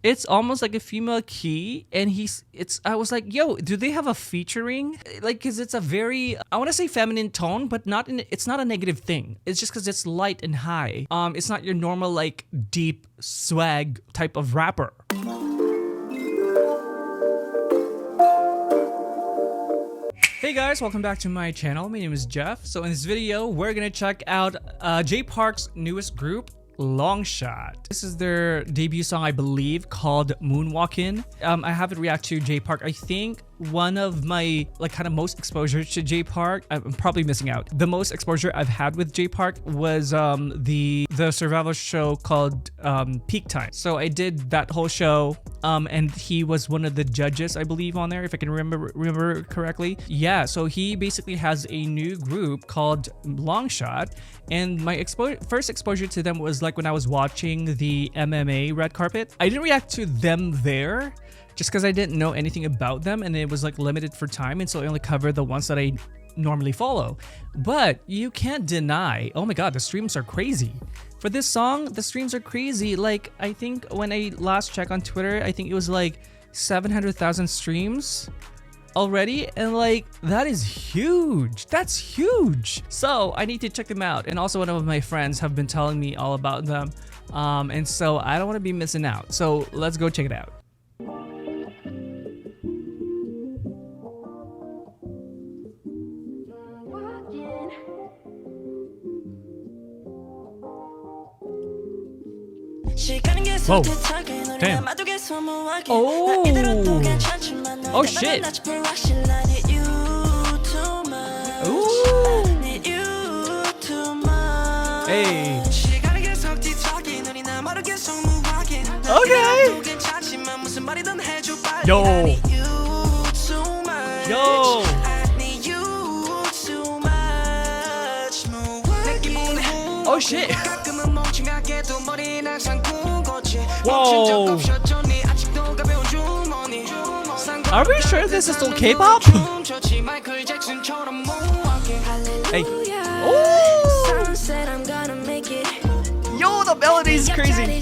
It's almost like a female key, and I was like, yo, do they have a featuring? Like, cause it's a very, I want to say feminine tone, but it's not a negative thing. It's just cause it's light and high. It's not your normal like deep swag type of rapper. Hey guys, welcome back to my channel. My name is Jeff. So in this video, we're gonna check out Jay Park's newest group, LNGSHOT. This is their debut song, I believe, called Moonwalkin. I haven't reacted to Jay Park. I think one of my like kind of most exposure to Jay Park, I'm probably missing out. The most exposure I've had with Jay Park was the survival show called Peak Time. So I did that whole show, and he was one of the judges, I believe, on there, if I can remember correctly. Yeah, so he basically has a new group called LNGSHOT, and my first exposure to them was like when I was watching the MMA red carpet. I didn't react to them there just because I didn't know anything about them, and it was like limited for time, and so I only covered the ones that I normally follow. But you can't deny, oh my god, the streams are crazy. For this song, the streams are crazy. Like, I think when I last checked on Twitter, I think it was like 700,000 streams already, and like that is huge. That's huge. So I need to check them out, and also one of my friends have been telling me all about them, and so I don't want to be missing out. So let's go check it out. Whoa. Damn. Oh. Oh shit. Ooh. Hey. Okay. Yo. Yo. Oh shit. Whoa. Are we sure this is still K-pop? Hey. Oh. Yo, the melody is crazy.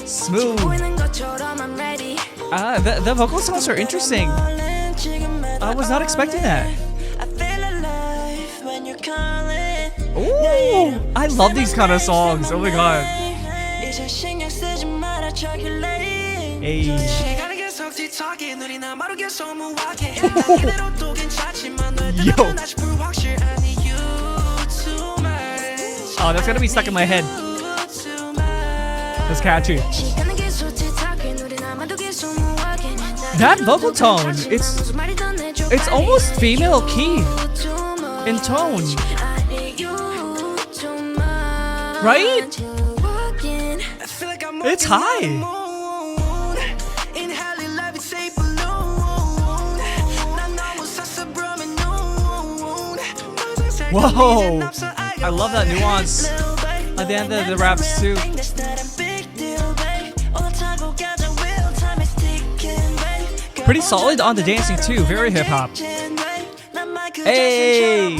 Smooth. The vocal songs are interesting. I was not expecting that. Ooh, I love these kind of songs. Oh my god. Hey. Yo. Oh, that's gonna be stuck in my head. That's catchy. That vocal tone, it's almost female key in tone. Right? It's high. Whoa! I love that nuance at the end of the raps too. Pretty solid on the dancing too. Very hip hop. Hey!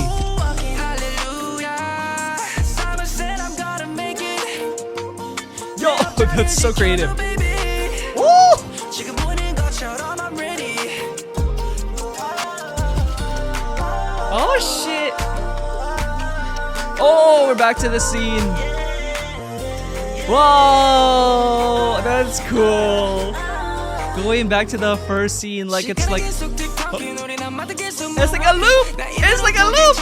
Yo, that's so creative. Woo! Oh shit! Oh, we're back to the scene. Whoa, that's cool. Going back to the first scene, like it's like, it's like a loop. It's like a loop.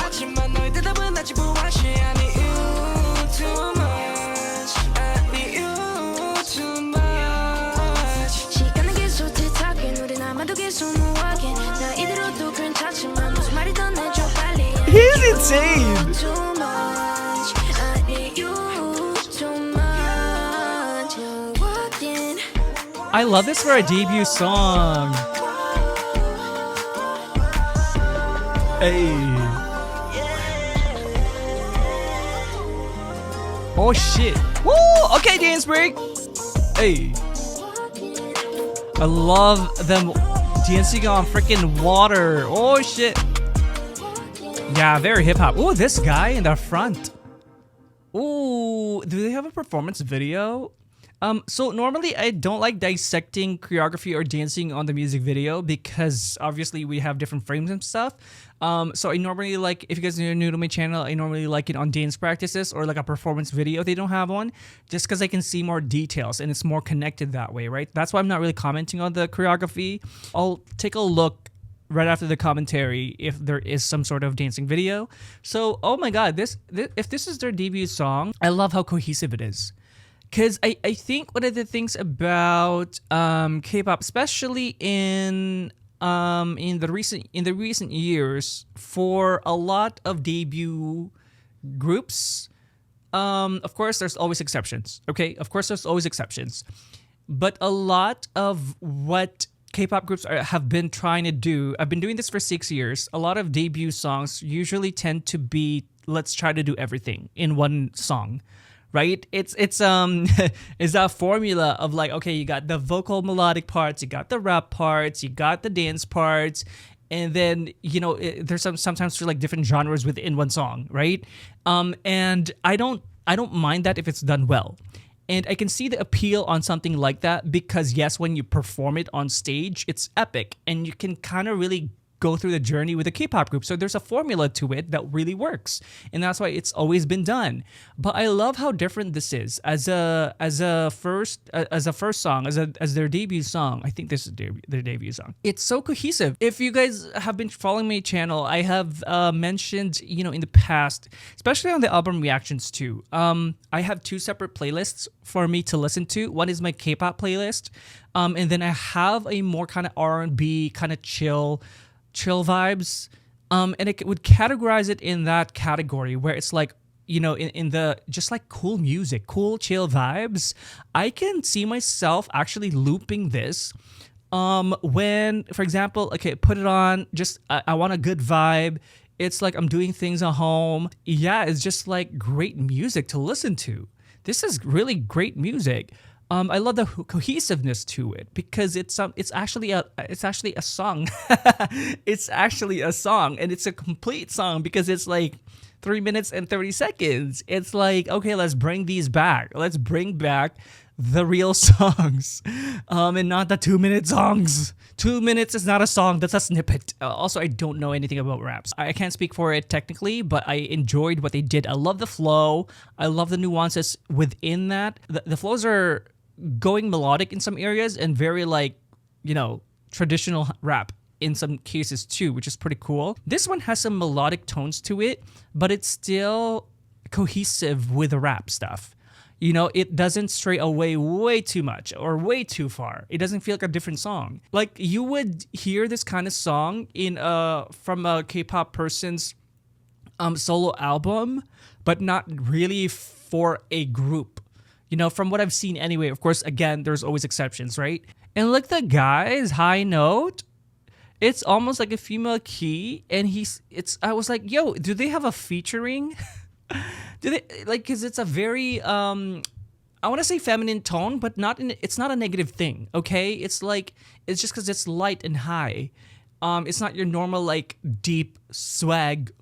He's insane. I love this for a debut song. Hey. Oh shit. Woo! Okay, dance break. Hey. I love them dancing on freaking water. Oh shit. Yeah, very hip hop. Oh, this guy in the front. Ooh, do they have a performance video? So normally I don't like dissecting choreography or dancing on the music video because obviously we have different frames and stuff. So I normally like, if you guys are new to my channel, I normally like it on dance practices or like a performance video if they don't have one, just because I can see more details and it's more connected that way, right? That's why I'm not really commenting on the choreography. I'll take a look right after the commentary if there is some sort of dancing video. So, oh my god, this if this is their debut song, I love how cohesive it is. Because I think one of the things about K-pop, especially in the recent years, for a lot of debut groups, of course there's always exceptions. Okay, of course there's always exceptions, but a lot of what K-pop groups have been trying to do, I've been doing this for 6 years. A lot of debut songs usually tend to be, let's try to do everything in one song. Right? It's it's that formula of like, okay, you got the vocal melodic parts, you got the rap parts, you got the dance parts, and then there's sometimes like different genres within one song, right? And I don't mind that if it's done well. And I can see the appeal on something like that because yes, when you perform it on stage, it's epic and you can kind of really go through the journey with a K-pop group. So there's a formula to it that really works. And that's why it's always been done. But I love how different this is as a first song, as their debut song. I think this is their debut song. It's so cohesive. If you guys have been following my channel, I have mentioned, in the past, especially on the album reactions too. I have 2 separate playlists for me to listen to. One is my K-pop playlist. And then I have a more kind of R&B, kind of chill vibes, and it would categorize it in that category where it's like, in the just like cool music, cool chill vibes. I can see myself actually looping this when, for example, okay, put it on, just I want a good vibe. It's like I'm doing things at home. Yeah, it's just like great music to listen to. This is really great music. I love the cohesiveness to it because it's actually a song. It's actually a song, and it's a complete song because it's like 3 minutes and 30 seconds. It's like, okay, let's bring these back. Let's bring back the real songs, and not the 2-minute songs. 2 minutes is not a song, that's a snippet. Also, I don't know anything about raps. I can't speak for it technically, but I enjoyed what they did. I love the flow. I love the nuances within that. The flows are going melodic in some areas and very like, traditional rap in some cases too, which is pretty cool. This one has some melodic tones to it, but it's still cohesive with the rap stuff. It doesn't stray away way too much or way too far. It doesn't feel like a different song. Like you would hear this kind of song in from a K-pop person's solo album, but not really for a group. From what I've seen anyway. Of course, again, there's always exceptions, right? And look, the guy's high note, it's almost like a female key, and I was like, yo, do they have a featuring? Do they, like, because it's a very I want to say feminine tone, but it's not a negative thing, okay? It's like, it's just because it's light and high. It's not your normal like deep swag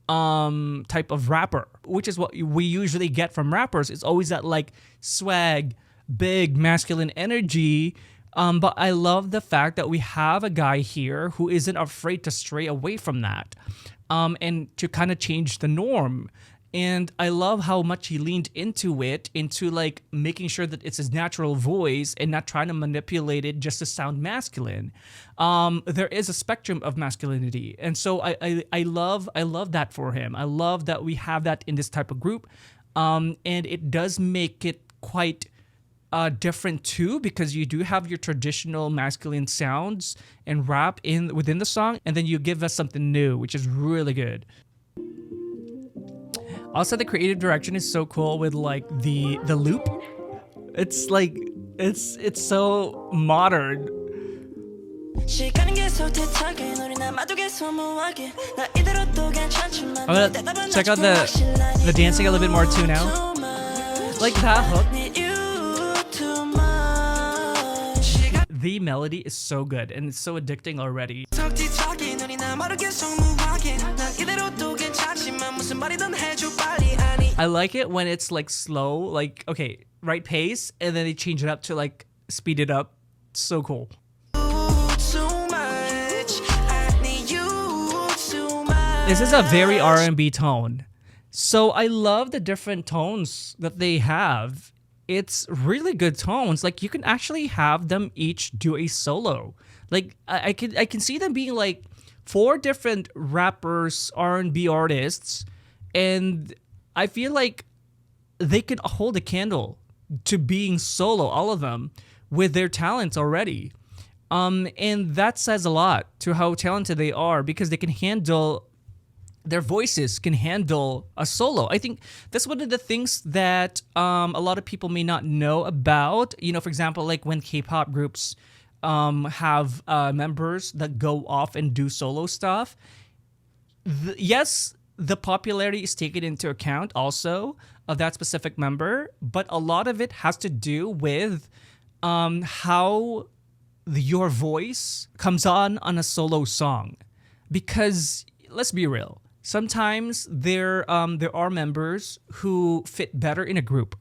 type of rapper, which is what we usually get from rappers. It's always that like swag, big masculine energy. But I love the fact that we have a guy here who isn't afraid to stray away from that, and to kind of change the norm. And I love how much he leaned into like making sure that it's his natural voice and not trying to manipulate it just to sound masculine. There is a spectrum of masculinity. And so I love that for him. I love that we have that in this type of group. And it does make it quite different too, because you do have your traditional masculine sounds and rap within the song, and then you give us something new, which is really good. Also, the creative direction is so cool with like the loop. It's like it's so modern. I'm gonna check out the dancing a little bit more too now. Like that hook. The melody is so good and it's so addicting already. I like it when it's like slow, like, okay, right pace, and then they change it up to like speed it up. So cool. This is a very R&B tone. So I love the different tones that they have. It's really good tones. Like you can actually have them each do a solo. Like I can see them being like 4 different rappers, R&B artists, and I feel like they could hold a candle to being solo, all of them, with their talents already. And that says a lot to how talented they are because they can handle their voices can handle a solo. I think that's one of the things that a lot of people may not know about. You know, for example, like when K-pop groups have members that go off and do solo stuff. Yes, the popularity is taken into account also of that specific member, but a lot of it has to do with how your voice comes on a solo song. Because let's be real, sometimes there are members who fit better in a group,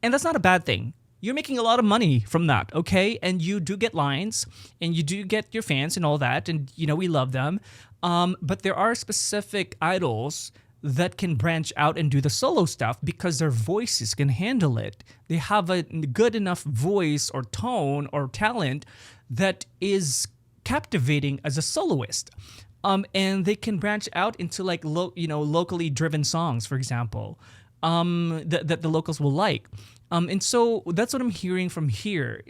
and that's not a bad thing. You're making a lot of money from that, okay? And you do get lines, and you do get your fans and all that, and you know we love them. But there are specific idols that can branch out and do the solo stuff because their voices can handle it. They have a good enough voice or tone or talent that is captivating as a soloist. And they can branch out into like locally driven songs, for example, that the locals will like. And so that's what I'm hearing from here.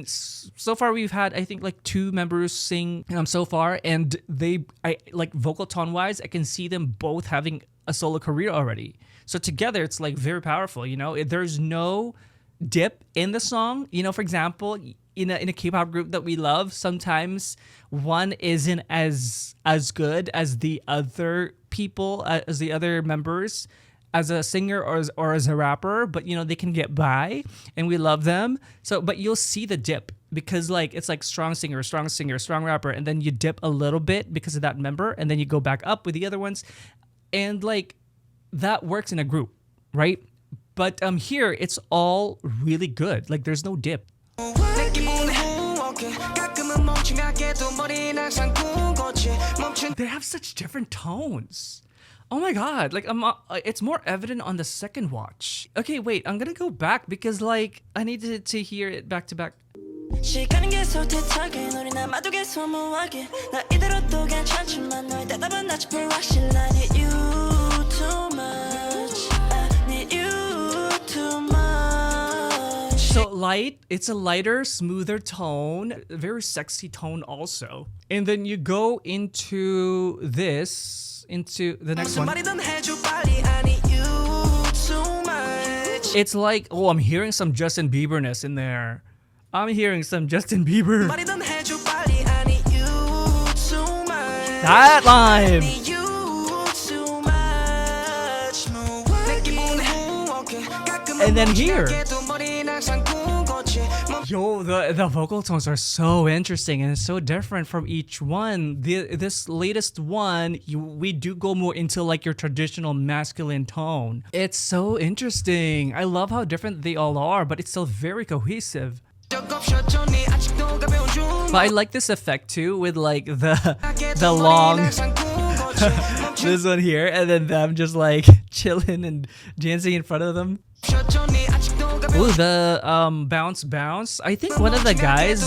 So far we've had I think like 2 members sing so far, and I like vocal tone wise, I can see them both having a solo career already. So together it's like very powerful. You know, there's no dip in the song. You know, for example, in a K-pop group that we love, sometimes one isn't as good as the other people, as the other members, as a singer or as a rapper, but you know they can get by, and we love them. So, but you'll see the dip because like it's like strong singer, strong rapper, and then you dip a little bit because of that member, and then you go back up with the other ones, and like that works in a group, right? But here it's all really good. Like there's no dip. They have such different tones. Oh my god, like it's more evident on the second watch. Okay, wait, I'm gonna go back because like I needed to hear it back to back. So light, it's a lighter, smoother tone, very sexy tone also. And then you go into into the next one. It's like, oh, I'm hearing some Justin Bieber-ness in there. I'm hearing some Justin Bieber. That line! And then here. Yo, the vocal tones are so interesting and so different from each one. This latest one, we do go more into like your traditional masculine tone. It's so interesting. I love how different they all are, but it's still very cohesive. But I like this effect too with like the long this one here, and then them just like chilling and dancing in front of them. Ooh, the bounce. I think one of the guys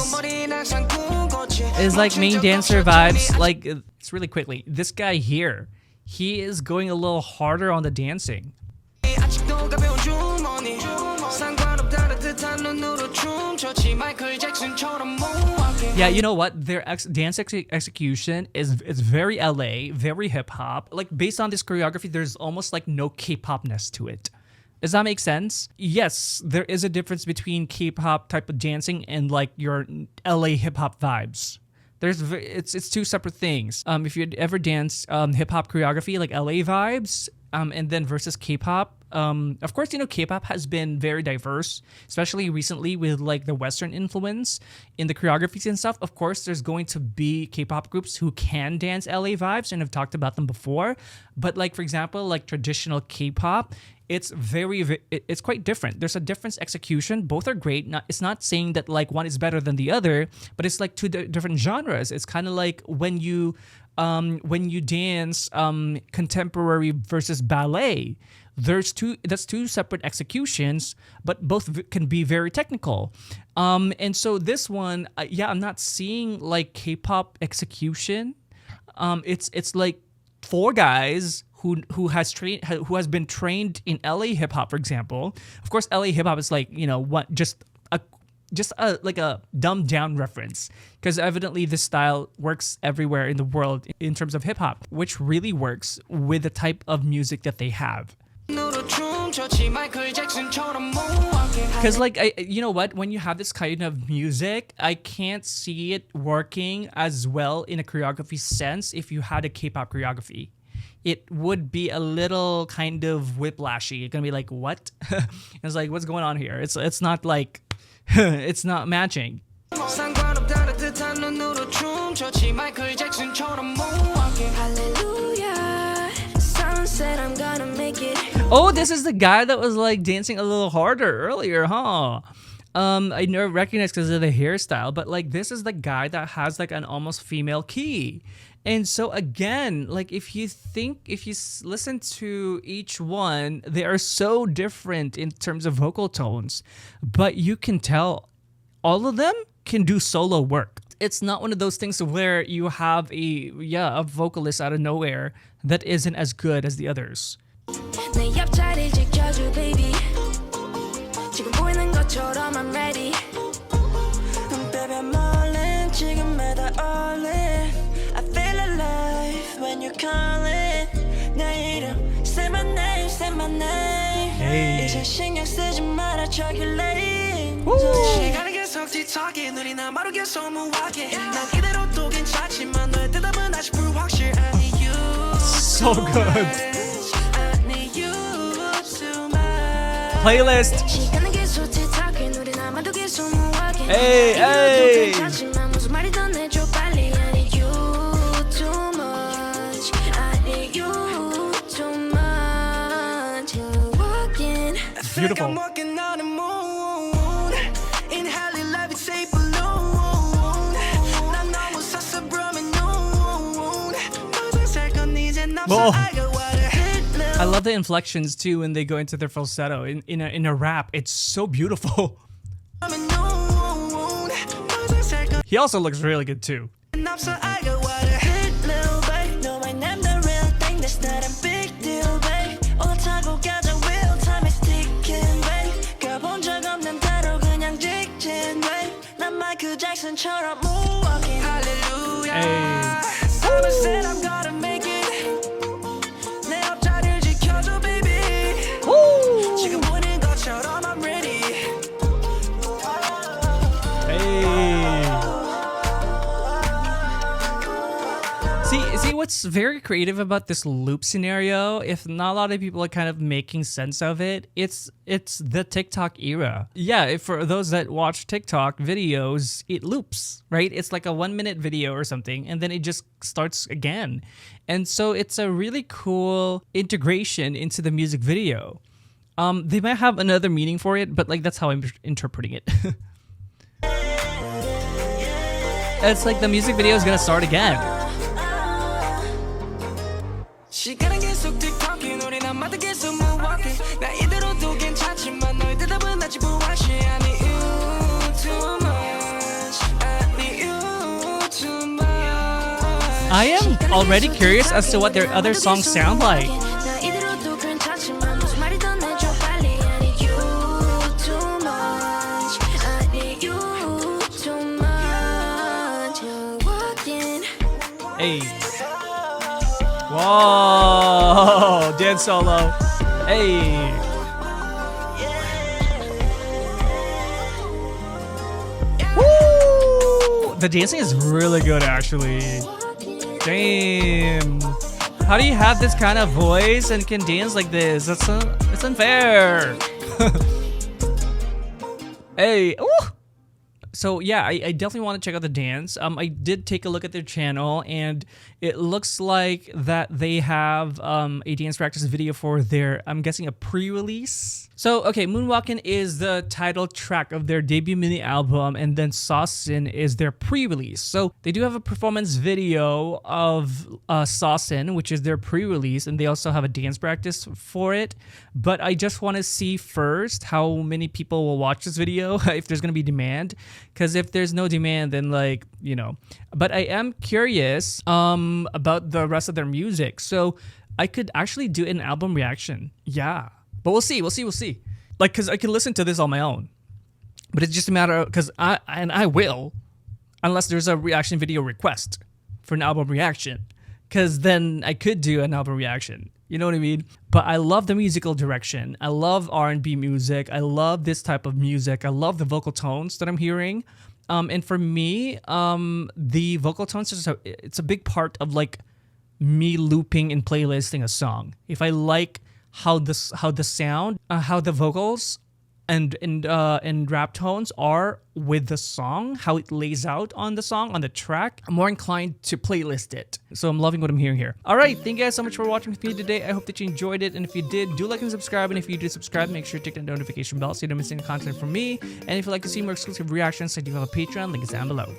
is like main dancer vibes. Like it's really quickly. This guy here, he is going a little harder on the dancing. Yeah, you know what? Their dance execution is very LA, very hip hop. Like based on this choreography, there's almost like no K-popness to it. Does that make sense? Yes, there is a difference between K-pop type of dancing and like your LA hip hop vibes. It's 2 separate things. If you'd ever danced hip hop choreography like LA vibes, and then versus K-pop Of course, K-pop has been very diverse, especially recently with like the Western influence in the choreographies and stuff. Of course, there's going to be K-pop groups who can dance LA vibes, and I've talked about them before. But like, for example, like traditional K-pop, it's it's quite different. There's a different execution. Both are great. It's not saying that like one is better than the other, but it's like two different genres. It's kind of like when you dance contemporary versus ballet. That's two separate executions, but both can be very technical. And so this one, I'm not seeing like K-pop execution. It's like four guys who has been trained in LA hip hop, for example. Of course, LA hip hop is like what just a dumbed down reference, because evidently this style works everywhere in the world in terms of hip hop, which really works with the type of music that they have. Because like you know what, when you have this kind of music, I can't see it working as well in a choreography sense. If you had a K-pop choreography, it would be a little kind of whiplashy. It's gonna be like, what? It's like, what's going on here? It's not like it's not matching. Oh, this is the guy that was like dancing a little harder earlier, huh? I never recognized because of the hairstyle, but like this is the guy that has like an almost female key. And so again, like if you listen to each one, they are so different in terms of vocal tones, but you can tell all of them can do solo work. It's not one of those things where you have a vocalist out of nowhere that isn't as good as the others. So good. Playlist. Hey. Beautiful. Whoa. I love the inflections too when they go into their falsetto in a rap. It's so beautiful. He also looks really good too. Hey. See what's very creative about this loop scenario, if not a lot of people are kind of making sense of it, it's the TikTok era. Yeah, for those that watch TikTok videos, it loops, right? It's like a 1-minute video or something, and then it just starts again. And so it's a really cool integration into the music video. They might have another meaning for it, but like that's how I'm interpreting it. It's like the music video is gonna start again. I am already curious as to what their other songs sound like. Hey. Whoa, dance solo. Hey. Woo! The dancing is really good actually. Damn. How do you have this kind of voice and can dance like this? It's That's unfair. Hey, ooh. So yeah, I definitely want to check out the dance. I did take a look at their channel, and it looks like that they have a dance practice video for their, I'm guessing, a pre-release. So okay, Moonwalkin is the title track of their debut mini album, and then Saucin is their pre-release. So they do have a performance video of Saucin, which is their pre-release, and they also have a dance practice for it. But I just want to see first how many people will watch this video, if there's gonna be demand. Because if there's no demand, then like, you know. But I am curious about the rest of their music. So I could actually do an album reaction. Yeah. But we'll see. Like, because I can listen to this on my own. But it's just a matter of, because I will, unless there's a reaction video request for an album reaction. Because then I could do an album reaction. You know what I mean? But I love the musical direction. I love R&B music. I love this type of music. I love the vocal tones that I'm hearing. And for me, the vocal tones it's a big part of like me looping and playlisting a song. If I like how the sound, how the vocals and rap tones are with the song, how it lays out on the song, on the track, I'm more inclined to playlist it. So I'm loving what I'm hearing here. All right, thank you guys so much for watching with me today. I hope that you enjoyed it, and if you did, do like and subscribe. And if you did subscribe, make sure to tick the notification bell so you don't miss any content from me. And if you'd like to see more exclusive reactions, I do have a Patreon, link is down below.